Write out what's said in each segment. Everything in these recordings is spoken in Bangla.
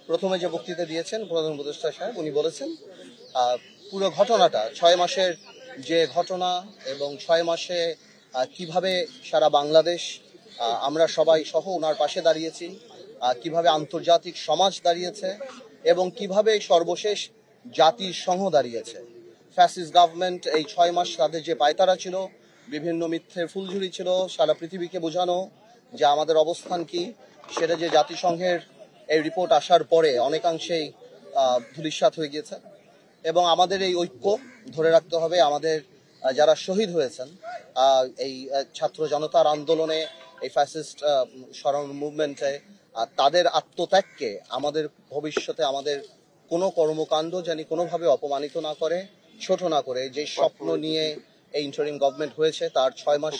প্রথমে যে বক্তৃতা দিয়েছেন প্রধান উপদেষ্টা সাহেব, উনি বলেছেন পুরো ঘটনাটা 6 মাসের যে ঘটনা এবং 6 মাসে কিভাবে সারা বাংলাদেশ আমরা সবাই সহ ওনার পাশে দাঁড়িয়েছি, কিভাবে আন্তর্জাতিক সমাজ দাঁড়িয়েছে এবং কিভাবে সর্বশেষ জাতিসংঘ দাঁড়িয়েছে। ফ্যাসিস্ট গভর্নমেন্ট এই 6 মাস তাদের যে পায়তারা ছিল, বিভিন্ন মিথ্যের ফুলঝুরি ছিল, সারা পৃথিবীকে বোঝানো যে আমাদের অবস্থান কি, সেটা যে জাতিসংঘের এই রিপোর্ট আসার পরে অনেকাংশেই ধূলিসাৎ হয়ে গিয়েছে। এবং আমাদের এই ঐক্য ধরে রাখতে হবে। আমাদের যারা শহীদ হয়েছেন এই ছাত্র জনতার আন্দোলনে, এই ফ্যাসিস্ট সরণ মুভমেন্টে, তাদের আত্মত্যাগকে আমাদের ভবিষ্যতে আমাদের কোনো কর্মকাণ্ড জানি কোনোভাবে অপমানিত না করে, ছোট না করে। যে স্বপ্ন নিয়ে এই ইন্টারিম গভর্নমেন্ট হয়েছে তার 6 মাস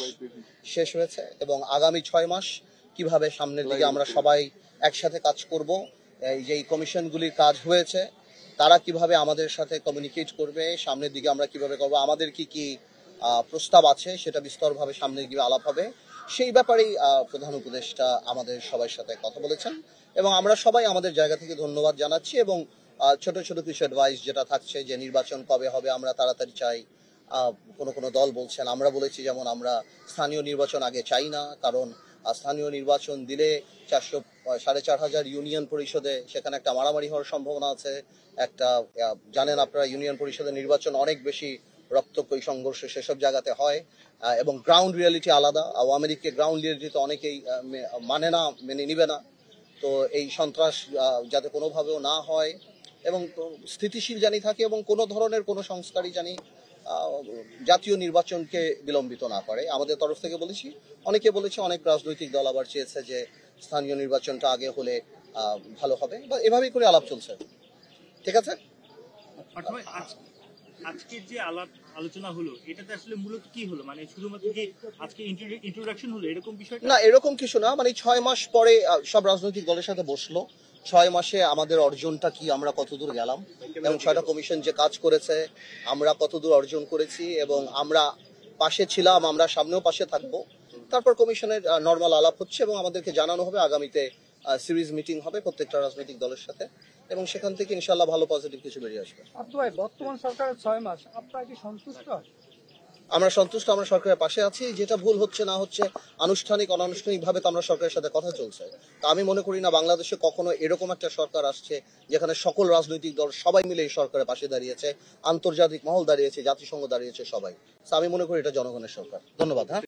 শেষ হয়েছে এবং আগামী 6 মাস কিভাবে সামনের দিকে আমরা সবাই একসাথে কাজ করব, এই যে কমিশনগুলির কাজ হয়েছে তারা কিভাবে আমাদের সাথে কমিউনিকেট করবে, সামনের দিকে আমরা কিভাবে করবো, আমাদের কি কি প্রস্তাব আছে সেটা বিস্তরভাবে সামনের দিকে আলাপ হবে। সেই ব্যাপারেই প্রধান উপদেষ্টা আমাদের সবার সাথে কথা বলেছেন এবং আমরা সবাই আমাদের জায়গা থেকে ধন্যবাদ জানাচ্ছি। এবং ছোট ছোট কিছু অ্যাডভাইস যেটা থাকছে যে নির্বাচন কবে হবে আমরা তাড়াতাড়ি চাই, কোনো দল বলছেন, আমরা বলেছি যেমন আমরা স্থানীয় নির্বাচন আগে চাই না, কারণ স্থানীয় নির্বাচন দিলে 4,500 ইউনিয়ন পরিষদে সেখানে একটা মারামারি হওয়ার সম্ভাবনা আছে। একটা জানেন আপনারা ইউনিয়ন পরিষদের নির্বাচন অনেক বেশি রক্তক্ষয়ী সংঘর্ষ সেসব জায়গাতে হয় এবং গ্রাউন্ড রিয়ালিটি আলাদা। আওয়ামী লীগকে গ্রাউন্ড রিয়ালিটি তো অনেকেই মানে না, মেনে নিবে না। তো এই সন্ত্রাস যাতে কোনোভাবেও না হয় এবং স্থিতিশীল জানি থাকে এবং কোনো ধরনের কোনো সংস্কারই জানি জাতীয় নির্বাচনকে বিলম্বিত না করে। আমাদের তরফ থেকে বলেছি, অনেকে বলেছে, অনেক রাজনৈতিক দল আবার চেয়েছে যে স্থানীয় নির্বাচনটা আগে হলে ভালো হবে, বা এভাবেই করে আলাপ চলছে। ঠিক আছে, আজকের যে আলোচনা হলো এটাতে আসলে মূলত কি হলো, মানে শুধুমাত্র কি আজকে ইন্ট্রোডাকশন হলো এরকম বিষয় না? এরকম কিছু না, মানে 6 মাস পরে সব রাজনৈতিক দলের সাথে বসলো, 6 মাসে আমাদের অর্জনটা কি, আমরা কতদূর গেলাম এবং 6টা কমিশন যে কাজ করেছে আমরা কতদূর অর্জন করেছি এবং আমরা পাশে ছিলাম, আমরা সামনেও পাশে থাকবো। তারপর কমিশনের নর্মাল আলাপ হচ্ছে এবং আমাদেরকে জানানো হবে, আগামীতে সিরিজ মিটিং হবে প্রত্যেকটা রাজনৈতিক দলের সাথে এবং সেখান থেকে ইনশাল্লাহ ভালো পজিটিভ কিছু বেরিয়ে আসবে। বর্তমান সরকারের 6 মাস আপনারা কি সন্তুষ্ট? আমরা সন্তুষ্ট, আমরা সরকারের পাশে আছি। যেটা ভুল হচ্ছে না হচ্ছে আনুষ্ঠানিক অনানুষ্ঠানিক ভাবে তো আমরা সরকারের সাথে কথা চলছে। তা আমি মনে করি না বাংলাদেশে কখনো এরকম একটা সরকার আসছে যেখানে সকল রাজনৈতিক দল সবাই মিলে এই সরকারের পাশে দাঁড়িয়েছে, আন্তর্জাতিক মহল দাঁড়িয়েছে, জাতিসংঘ দাঁড়িয়েছে, সবাই। আমি মনে করি এটা জনগণের সরকার। ধন্যবাদ। হ্যাঁ।